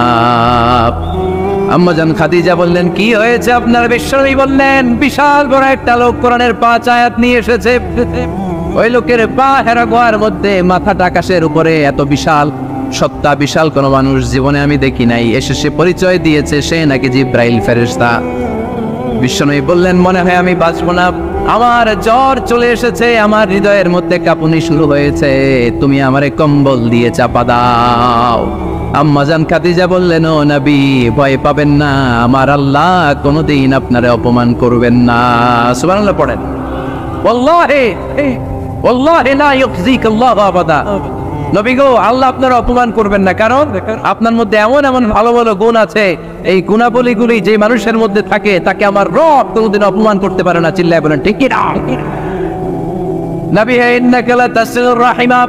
আম্মা জান খাদিজা বললেন, কি হয়েছে আপনার? বিশ্বনবী বললেন, বিশাল বড় একটা লোক কোরআনের 5 আয়াত নিয়ে এসেছে। ওই লোকের পা হেরা গুহার মধ্যে, মাথাটা আকাশের উপরে, এত বিশাল সত্তা, বিশাল কোন মানুষ জীবনে আমি দেখি নাই। এসে সে পরিচয় দিয়েছে সে নাকি জিব্রাইল ফেরেশতা। বিশ্বনবী বললেন, মনে হয় আমি বাঁচব না, আমার জ্বর চলে এসেছে, আমার হৃদয়ের মধ্যে কাঁপুনি শুরু হয়েছে, তুমি আমারে কম্বল দিয়ে চাপা দাও। আম্মা জান খাদিজা বললেন, ও নবী ভয় পাবেন না, আমার আল্লাহ কোনোদিন আপনারে অপমান করবেন না। সুবহানাল্লাহ পড়েন। ওয়াল্লাহি ওয়াল্লাহি লা ইউখজিকাল্লাহু আবাদা। নবী গো, আল্লাহ আপনার অপমান করবেন না, কারণ আপনার মধ্যে এমন এমন ভালো ভালো গুণ আছে, এই গুণাবলীগুলি যে মানুষের মধ্যে থাকে তাকে আমার রব কোনোদিন অপমান করতে পারে না। চিল্লায় বলেন ঠিক কি না? নবী হে, ইন্নাকা লা তাসিলুর রাহিমা,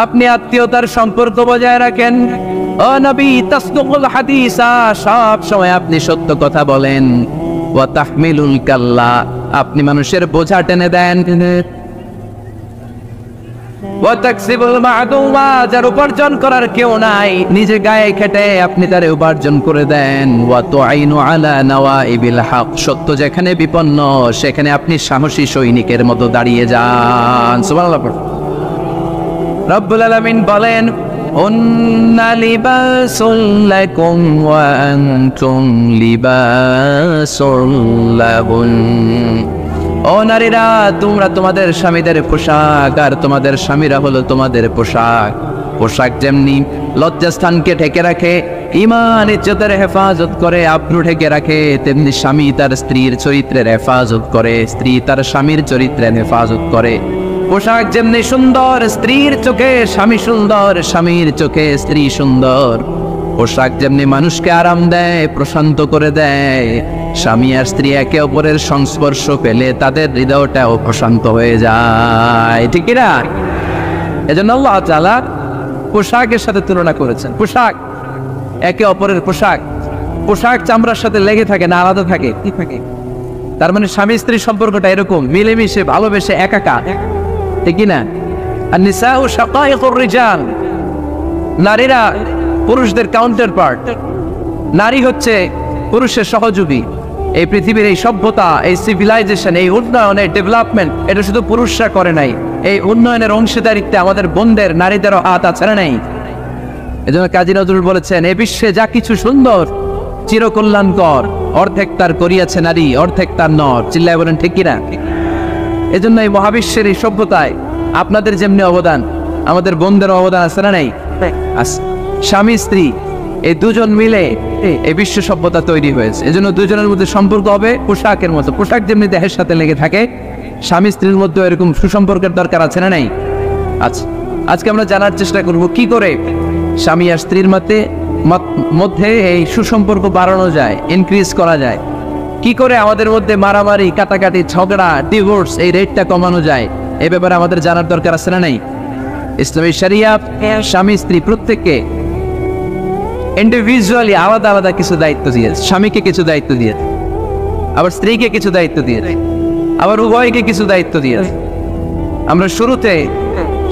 আপনি আত্মীয়তার সম্পর্ক বজায় রাখেন। ও নবী, তাসদুকুল হাদিসা, সব সময় আপনি সত্য কথা বলেন। ওয়া তাহমিলুল কাল্লা, আপনি মানুষের বোঝা টেনে দেন। যার উপার্জন করার কেউ নাই, নিজে গায়ে খেটে আপনি তারে উপার্জন করে দেন। সত্য যেখানে বিপন্ন সেখানে আপনি সাহসী সৈনিকের মতো দাঁড়িয়ে যান। সুবহানাল্লাহ। রব্বুল আলামিন বলেন, হুন্না লিবাসুল লাকুম ওয়া আনতুম লিবাসুল লাহুন। ও নারীরা, তোমরা তোমাদের স্বামীদের পোশাক, আর তোমাদের স্বামীরা হলো তোমাদের পোশাক। পোশাক যেমনি লজ্জাস্থানকে ঢেকে রাখে, ঈমান ইজ্জতের হেফাজত করে, আব্রু ঢেকে রাখে, তেমনি স্বামী তার স্ত্রীর চরিত্রের হেফাজত করে, স্ত্রী তার স্বামীর চরিত্রের হেফাজত করে। পোশাক যেমনি সুন্দর, স্ত্রীর চোখে স্বামী সুন্দর, স্বামীর চোখে স্ত্রী সুন্দর। পোশাক যেমনি মানুষকে আরাম দেয়, প্রশান্ত করে দেয়, স্বামী আর স্ত্রী একে অপরের সংস্পর্শ পেলে তাদের হৃদয়টাও প্রশান্ত হয়ে যায়, ঠিক না? এজন্য আল্লাহ তাআলা পোশাকের সাথে তুলনা করেছেন। পোশাক, একে অপরের পোশাক, পোশাক চামড়ার সাথে লেগে থাকে না, আলাদা থাকে? তার মানে স্বামী স্ত্রীর সম্পর্কটা এরকম মিলেমিশে ভালোবেসে একাকার, ঠিক না? আর নিসাউ শাকাইকুর রিজাল, নারীরা পুরুষদের কাউন্টার পার্ট। নারী হচ্ছে পুরুষের সহযোগী। এই পৃথিবীর এই সভ্যতা, এই সিভিলাইজেশন, এই উন্নয়ন, এই ডেভেলপমেন্ট, এটা শুধু পুরুষরা করে নাই। এই উন্নয়নের অংশীদারিত্বে আমাদের বোনদের, নারীদেরও হাত আছে না নাই? এজন্য কাজী নজরুল বলেছেন, এ বিশ্বে যা কিছু সুন্দর চিরকল্যাণকর, অর্ধেক তার করিয়াছে নারী, অর্ধেক তার নর। চিল্লায় বলেন ঠিক কিনা? এজন্য এই মহাবিশ্বের এই সভ্যতায় আপনাদের যেমনি অবদান, আমাদের বোনদের অবদান আছে না নাই? স্বামী স্ত্রী এই দুজন মিলে এই বিশ্ব সভ্যতা তৈরি হয়েছে। এজন্য দুজনের মধ্যে সম্পর্ক হবে পোশাকের মতো। পোশাক যেমনি দেহের সাথে লেগে থাকে, স্বামী স্ত্রীর মধ্যে এরকম সুসম্পর্কের দরকার আছে না নাই? আচ্ছা, আজকে আমরা জানার চেষ্টা করব কি করে স্বামী আর স্ত্রীর মধ্যে এই সুসম্পর্ক বাড়ানো যায়, ইনক্রিজ করা যায়। কি করে আমাদের মধ্যে মারামারি, কাটাকাটি, ঝগড়া, ডিভোর্স এই রেটটা কমানো যায়, এই ব্যাপারে আমাদের জানার দরকার আছে না নাই? ইসলামী শরিয়া স্বামী স্ত্রী প্রত্যেককে ইন্ডিভিজুয়ালি আলাদা আলাদা কিছু দায়িত্ব দিয়েছে। স্বামীকে কিছু দায়িত্ব দিয়েছে, আবার স্ত্রীকে কিছু দায়িত্ব দিয়েছে, আবার উভয়কে কিছু দায়িত্ব দিয়েছে। আমরা শুরুতে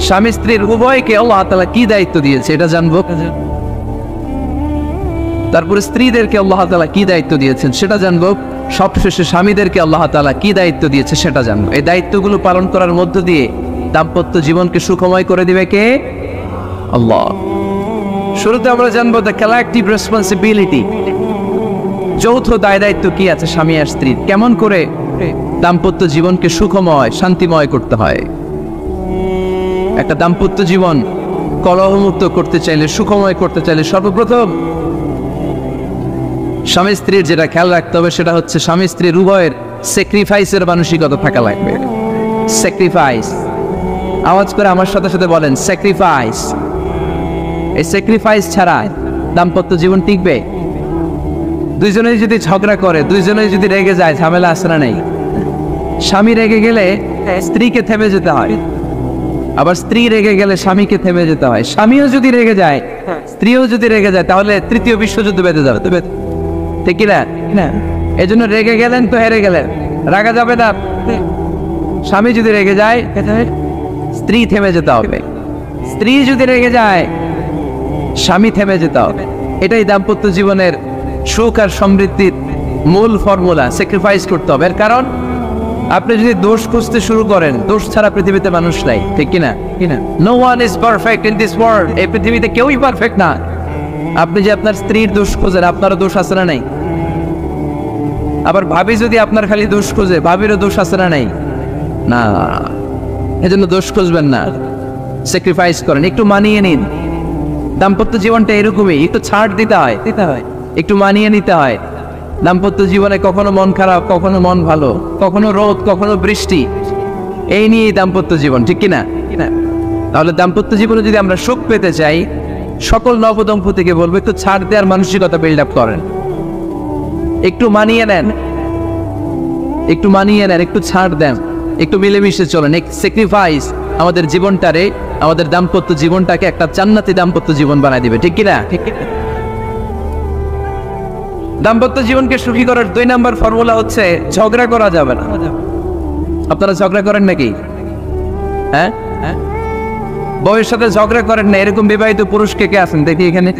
স্বামী স্ত্রীর উভয়কে আল্লাহ তাআলা কি দায়িত্ব দিয়েছে এটা জানবো। তারপরে স্ত্রীদেরকে আল্লাহ তাআলা কি দায়িত্ব দিয়েছেন সেটা জানবো। সবশেষে স্বামীদেরকে আল্লাহ তাআলা কি দায়িত্ব দিয়েছে সেটা জানবো। এই দায়িত্বগুলো পালন করার মধ্য দিয়ে দাম্পত্য জীবনকে সুখময় করে দিবে কে? আল্লাহ। শুরুতে আমরা জানবো দ্য কালেকটিভ রেসপন্সিবিলিটি, যৌথ দায় দায়িত্ব কি আছে স্বামী আর স্ত্রীর, কেমন করে দাম্পত্য জীবনকে সুখময়, শান্তিময় করতে হয়। একটা দাম্পত্য জীবন কলহমুক্ত করতে চাইলে, সুখময় করতে চাইলে সর্বপ্রথম স্বামী স্ত্রীর যেটা খেয়াল রাখতে হবে সেটা হচ্ছে স্বামী স্ত্রীর উভয়ের স্যাক্রিফাইসের মানসিকতা থাকা লাগবে। স্যাক্রিফাইস, আওয়াজ করে আমার সাথে সাথে বলেন স্যাক্রিফাইস। এই স্যাক্রিফাইস ছাড়া দাম্পত্য জীবন টিকবে? দুইজনেই যদি ঝগড়া করে, দুইজনেই যদি রেগে যায়, ঝামেলা আসে না নেই? স্বামী রেগে গেলে স্ত্রীকে থেমে যেতে হয়, আবার স্ত্রী রেগে গেলে স্বামীকে থেমে যেতে হয়। স্বামীও যদি রেগে যায়, স্ত্রীও যদি রেগে যায়, তাহলে তৃতীয় বিশ্বযুদ্ধ বেঁধে যাবে, ঠিক কিনা? এই জন্য রেগে গেলেন তো হেরে গেলেন, রাগা যাবে না। স্বামী যদি রেগে যায়, স্ত্রী থেমে যেতে হবে। স্ত্রী যদি রেগে যায়, স্বামী থেমে যেতে হবে। এটাই দাম্পত্য জীবনের সুখ আর সমৃদ্ধির মূল ফর্মুলা। স্যাক্রিফাইস করতে হবে। এর কারণ আপনি যদি দোষ খুঁজতে শুরু করেন, দোষ ছাড়া পৃথিবীতে মানুষ নাই, ঠিক কিনা? No one is perfect in this world. এই পৃথিবীতে কেউই পারফেক্ট না। আপনি যে আপনার স্ত্রীর দোষ খোঁজেন, আপনারও দোষ আছে না নাই? আবার ভাবি যদি আপনার খালি দোষ খোঁজে, ভাবিরও দোষ আছে না নাই? না, এজন্য দোষ খুঁজবেন না, স্যাক্রিফাইস করেন, একটু মানিয়ে নিন। দাম্পত্য জীবনটা এরকমই, একটু ছাড় দিতে হয়, একটু মানিয়ে নিতে হয়। দাম্পত্য জীবনে কখনো মন খারাপ, কখনো মন ভালো, কখনো রোদ, কখনো বৃষ্টি, এই নিয়েই দাম্পত্য জীবন, ঠিক কিনা? তাহলে দাম্পত্য জীবনে যদি আমরা সুখ পেতে চাই, সকল নবদম্পতিকে বলবো একটু ছাড় দেওয়ার মানসিকতা বিল্ড আপ করেন, একটু মানিয়ে নেন, একটু মানিয়ে নেন, একটু ছাড় দেন, একটু মিলেমিশে চলেন। স্যাক্রিফাইস আমাদের জীবনটারে, আমাদের দাম্পত্য জীবনটাকে একটা জান্নাতি দাম্পত্য জীবন বানায় দিবে, ঠিক কিনা? দাম্পত্য জীবনকে সুখী করার 2 নাম্বার ফর্মুলা হচ্ছে ঝগড়া করা যাবে না। আপনারা ঝগড়া করেন নাকি? হ্যাঁ, বউয়ের সাথে ঝগড়া করেন না এরকম বিবাহিত পুরুষ কে কে আছেন দেখি এখানে?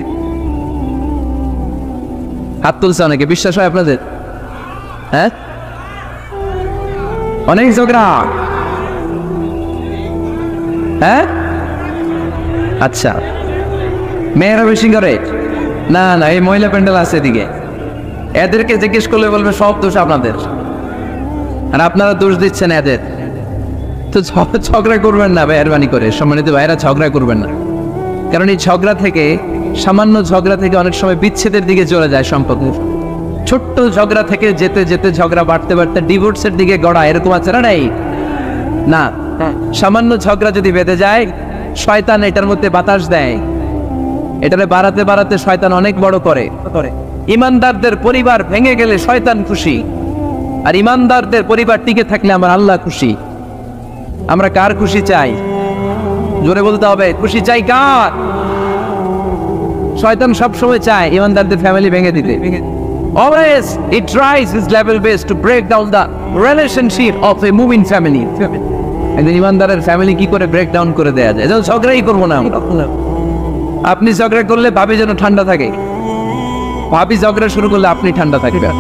হাত তুলছে অনেকে, বিশ্বাস হয় আপনাদের? হ্যাঁ, অনেক ঝগড়া। হ্যাঁ, আচ্ছা, মেয়েরা বেশি করে? না না, এই মহিলা প্যান্ডেল আছে এদিকে, এদেরকে জিজ্ঞেস করলে বলবে সব দোষ আপনাদের, আর আপনারা দোষ দিচ্ছেন এদের। তো ঝগড়া করবেন না মেহরবানি করে, সম্মানিত ভাইরা, ঝগড়া করবেন না। কারণ এই ঝগড়া থেকে, সামান্য ঝগড়া থেকে অনেক সময় বিচ্ছেদের দিকে চলে যায় সম্পর্ক। ছোট্ট ঝগড়া থেকে যেতে যেতে ঝগড়া বাড়তে বাড়তে ডিভোর্সের দিকে গড়া, এরকম আছে না? নাই না, সামান্য ঝগড়া যদি বেঁধে যায়, শয়তান এটার মধ্যে বাতাস দেয়, এটারে বাড়াতে বাড়াতে শয়তান অনেক বড় করে। ইমানদারদের পরিবার ভেঙে গেলে শয়তান খুশি, আর ইমানদারদের পরিবার টিকে থাকলে আমার আল্লাহ খুশি। আমরা কার খুশি চাই? জোরে বলতে হবে, খুশি চাই কার? শয়তান সব সময় চায় ইমানদারদের ফ্যামিলি ভেঙে দিতে। Always it tries his level best to break down the relationship of a moving family. একজন ইমানদারের ফ্যামিলি কি করে ব্রেক ডাউন করে দেয়া যায়? যেন ঝগড়াই করবো না আমরা। আপনি ঝগড়া করলে ভাবি যেন ঠান্ডা থাকে, ভাবি ঝগড়া শুরু করলে আপনি ঠান্ডা থাকবেন।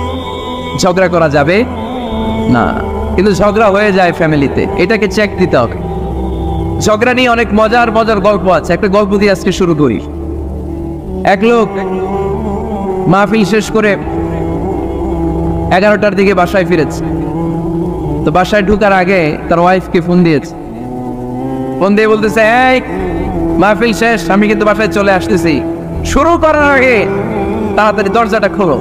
ঝগড়া করা যাবে না, কিন্তু ঝগড়া হয়ে যায় ফ্যামিলিতে, এটাকে চেক দিতে হবে। ঝগড়া নিয়ে অনেক মজার মজার গল্প আছে। একটা গল্প দিয়ে আজকে শুরু করি। এক লোক মাহফিল শেষ করে 11টার দিকে বাসায় ফিরেছে। তো বাসায় ঢুকার আগে তার ওয়াইফকে ফোন দিয়েছে। ফোন দিয়ে বলতেছে, এই মাহফিল শেষ, আমি কিন্তু বাসায় চলে আসতেছি, শুরু করার আগে তাড়াতাড়ি দরজাটা খোলো।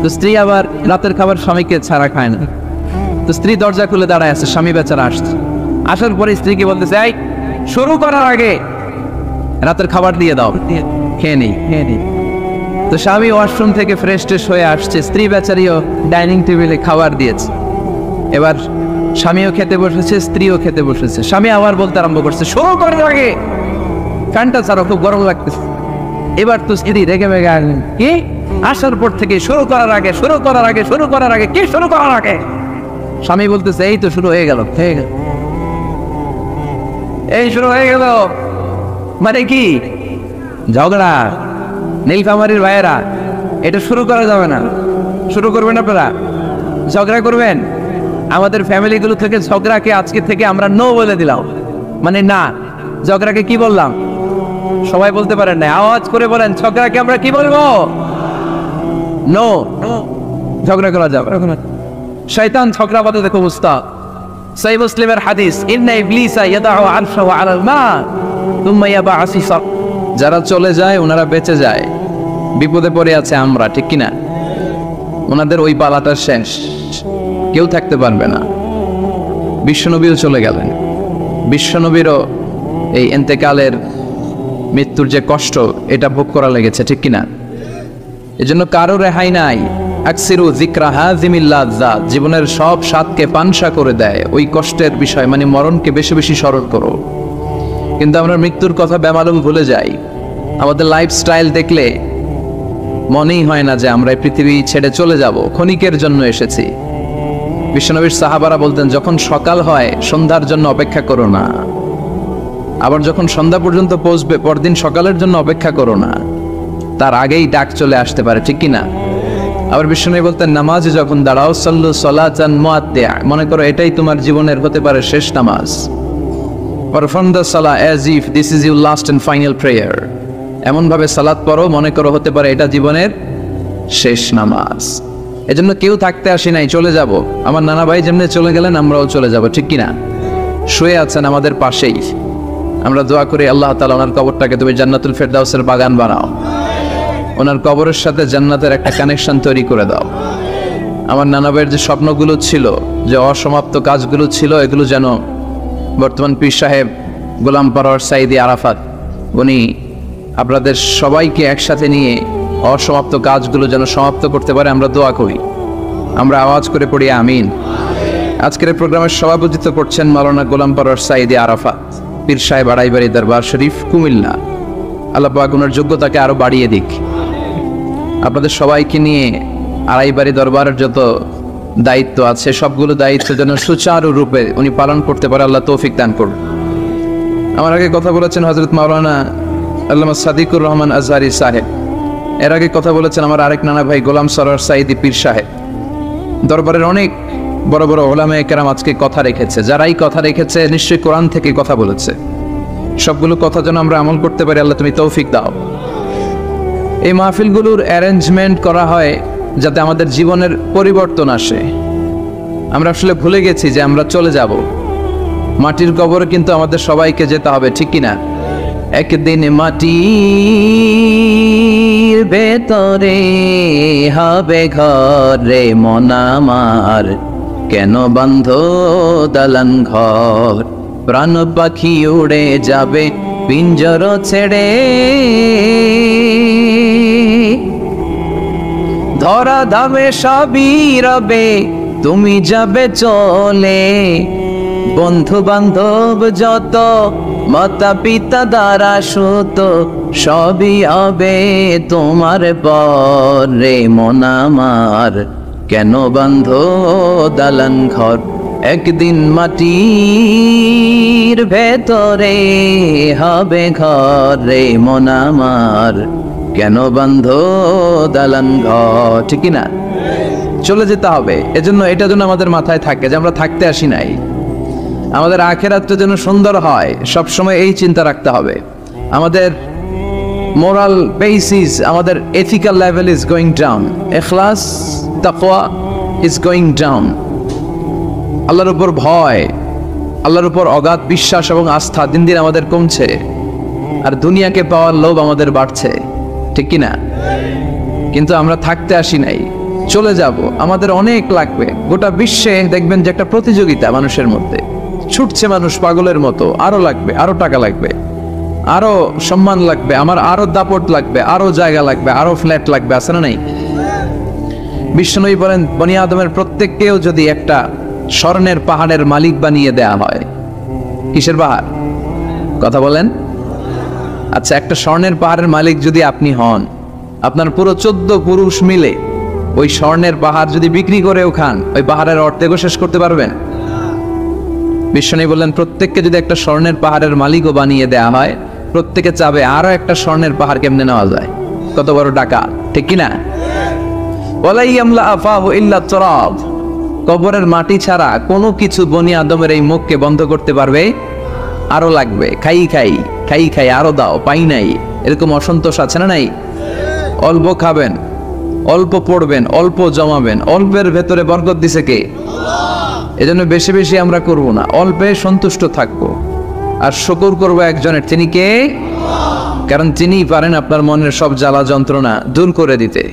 তো স্ত্রী আবার রাতের খাবার স্বামীকে ছাড়া খায় না। তো স্ত্রী দরজা খুলে দাঁড়ায় আছে, স্বামী বেচারা আসছে। আসার পরে স্ত্রীকে বলতেছে, এই শুরু করার আগে রাতের খাবার দিয়ে দাও, খেয়ে নেই। তো স্বামী ওয়াশরুম থেকে ফ্রেশ ট্রেশ হয়ে আসছে, স্ত্রী বেচারিও ডাইনিং টেবিলে খাবার দিয়েছে। এবার স্বামীও খেতে বসেছে, স্ত্রীও খেতে বসেছে। স্বামী আবার বলতে আরম্ভ করছে, শুরু করার আগে ফ্যানটা ছাড়ো, খুব গরম লাগতেছে। এবার তো স্ত্রী রেগে মেগে আসলেন, কি আসার পর থেকে শুরু করার আগে কি শুরু করার আগে? স্বামী বলতেছে, এই তো শুরু হয়ে গেল, এই শুরু হয়ে গেল। মানে কি? ঝগড়া। নীলফামারীর ভাইয়েরা, এটা শুরু করা যাবে না। শুরু করবেন আপনারা, ঝগড়া করবেন। আমাদের ফ্যামিলিগুলো থেকে ঝগড়াকে আজকে থেকে আমরা নো বলে দিলাম। মানে না, ঝগড়াকে কি বললাম? সবাই বলতে পারেন না, আওয়াজ করে বলেন, ঝগড়াকে আমরা কি বলবো? নো। ঝগড়া করা যাবে। শয়তান ঝগড়া বাঁধে দেখো উস্তাদ। সহিহ মুসলিমের হাদিস, ইন্না ইবলিসা ইয়াদাউ আরশাহু আলাল মা থুম্মা ইয়াবআসু। যারা চলে যায় ওনারা বেঁচে যায়, বিপদে পড়ে আছে আমরা, ঠিক কিনা? ওনাদের ওই পালাটা শেষ, কেউ থাকতে পারবে না। বিশ্বনবীও চলে গেলেন। বিশ্বনবীরও এই ইন্তেকালের, মৃত্যুর যে কষ্ট, এটা ভোগ করা লেগেছে, ঠিক কিনা? এজন্য কারো রেহাই নাই। আকসিরু যিকরা হাযিমিল লাযযাত, জীবনের সব স্বাদকে পানসা করে দেয় ওই কষ্টের বিষয়, মানে মরণকে বেশি বেশি স্মরণ করো। কিন্তু আমরা মৃত্যুর কথা বেমালুম ভুলে যাই। আমাদের লাইফস্টাইল দেখলে মনেই হয় না যে আমরা এই পৃথিবী ছেড়ে চলে যাব, ক্ষণিকের জন্য এসেছি। বিশ্বনবীর সাহাবারা বলতেন, যখন সকাল হয় সন্ধ্যার জন্য অপেক্ষা করো না, আবার যখন সন্ধ্যা পর্যন্ত পৌঁছবে পরদিন সকালের জন্য অপেক্ষা করো না, তার আগেই ডাক চলে আসতে পারে, ঠিক কিনা? আবার বিশ্বনবী বলতেন, নামাজে যখন দাঁড়াও, সাল্লু সালাতান মুআত্তিআ, মনে করো এটাই তোমার জীবনের হতে পারে শেষ নামাজ। Perform the Salah as if this is your last and final prayer. এমন ভাবে সালাত পড়ো, মনে করো হতে পারে এটা জীবনের শেষ নামাজ। এজন্য কেউ থাকতে আসি নাই, চলে যাব। আমার নানা ভাই যেমনি চলে গেলেন, আমরাও চলে যাব, ঠিক কিনা? শুয়ে আছেন আমাদের পাশেই। আমরা দোয়া করি, আল্লাহ তাআলা ওনার কবরটাকে তুমি জান্নাতুল ফেরদাউসের বাগান বানাও, ওনার কবরের সাথে জান্নাতের একটা কানেকশন তৈরি করে দাও। আমার নানা ভাইয়ের যে স্বপ্নগুলো ছিল, যে অসমাপ্ত কাজগুলো ছিল, এগুলো যেন বর্তমান পীর সাহেব গোলাম পরওয়ার সাইদি আরাফাত উনি আপনাদের সবাইকে একসাথে নিয়ে অসমাপ্ত কাজগুলো যেন সমাপ্ত করতে পারে, আমরা দোয়া করি। আমরা আওয়াজ করে পড়ি আমিন। আজকের প্রোগ্রামের সভাপতিত্ব করছেন মাওলানা গোলাম পরওয়ার সাইদি আরাফাত, পীর সাহেব আড়াইবাড়ি দরবার শরীফ, কুমিল্লা। আল্লাহ পাক ওনার যোগ্যতাকে আরো বাড়িয়ে দিক। আপনাদের সবাইকে নিয়ে আড়াইবাড়ি দরবারের যত দায়িত্ব আছে, সবগুলো দায়িত্ব যেন সুচারুরূপে উনি পালন করতে পারে, আল্লাহ তৌফিক দান করুন। আমার আগে কথা বলেছেন হযরত মাওলানা আল্লামা সাদিকুর রহমান আজহারি সাহেব। এর আগে কথা বলেছেন আমার আরেক নানা ভাই গোলাম সরওয়ার সাইদি পীর সাহেব। দরবারের অনেক বড় বড় ওলামায়ে কেরাম আজকে কথা রেখেছে। যারাই কথা রেখেছে নিশ্চয়ই কোরআন থেকে কথা বলেছে। সবগুলো কথা যেন আমরা আমল করতে পারি, আল্লাহ তুমি তৌফিক দাও। এই মাহফিলগুলোর অ্যারেঞ্জমেন্ট করা হয় যাতে আমাদের জীবনের পরিবর্তন আসে। আমরা আসলে ভুলে গেছি যে আমরা চলে যাব, মাটির কবরে কিন্তু আমাদের সবাইকে যেতে হবে, ঠিক কিনা? একদিন মাটির ভেতরে হবে ঘরে মন আমার, কেন বন্ধ দালান ঘর, প্রাণ পাখি উড়ে যাবে পিঞ্জর ছেড়ে ধরা ধামে সবই রবে, তুমি যাবে চলে। বন্ধু বান্ধব যত, মাতা পিতা দ্বারা সুত, সবই হবে তোমার পরে। মন আমার কেন বান্ধ দালান ঘর, একদিন মাটির ভেতরে হবে ঘর রে। মন আমার কেন বান্ধ দালান ঘর, ঠিক না? চলে যেতে হবে। এজন্য এটা যেন আমাদের মাথায় থাকে যে আমরা থাকতে আসি নাই। আমাদের আখিরাতটা যেন সুন্দর হয়, সবসময় এই চিন্তা রাখতে হবে। আমাদের মোরাল বেসিস, আমাদের ethical level is going down. ইখলাস, তাকওয়া ইজ গোয়িং ডাউন। আল্লাহর উপর ভয়, আল্লাহর উপর অগাধ বিশ্বাস এবং আস্থা দিন দিন আমাদের কমছে, আর দুনিয়াকে পাওয়ার লোভ আমাদের বাড়ছে, ঠিক কি না? কিন্তু আমরা থাকতে আসি নাই, চলে যাব। আমাদের অনেক লাগবে। গোটা বিশ্বে দেখবেন যে একটা প্রতিযোগিতা মানুষের মধ্যে, ছুটছে মানুষ পাগলের মতো। আরো লাগবে, আরো টাকা লাগবে, আরো সম্মান লাগবে, আমার আরো দাপট লাগবে, আরো জায়গা লাগবে, আরো ফ্ল্যাট লাগবে, আছে না নাই? বিশ্বনবী বলেন, বনি আদমের প্রত্যেককেও যদি একটা স্বর্ণের পাহাড়ের মালিক বানিয়ে দেয়া হয়। কিসের পাহাড়? কথা বলেন। আচ্ছা, একটা স্বর্ণের পাহাড়ের মালিক যদি আপনি হন, আপনার পুরো 14 পুরুষ মিলে ওই স্বর্ণের পাহাড় যদি বিক্রি করেও খান, ওই পাহাড়ের অর্ধেকও শেষ করতে পারবেন? বিশ্বনবী বললেন, প্রত্যেককে যদি একটা স্বর্ণের পাহাড়ের মালিকও বানিয়ে দেয়া হয়, প্রত্যেকে চাবে আরো একটা স্বর্ণের পাহাড় কেমনে নেওয়া যায়। কত বড় টাকা, ঠিক কিনা? ওয়ালাই ইয়ামলা আফাহু ইল্লা তুরাব, কবরের মাটি ছাড়া কোনো কিছু বনি আদমের এই মুখকে বন্ধ করতে পারবে? আরো লাগবে, খাই খাই খাই খাই, আরো দাও, পাই নাই, এরকম অসন্তোষ আছে না নাই? অল্প খাবেন, অল্প পড়বেন, অল্প জমাবেন, অল্পের ভেতরে বরকত দিছে কে? এজন্য বেশি বেশি আমরা করব না, অল্পে সন্তুষ্ট থাকবো, আর শুকর করবো একজনের, তিনি কে? কারণ তিনিই পারেন আপনার মনের সব জ্বালা যন্ত্রণা দূর করে দিতে।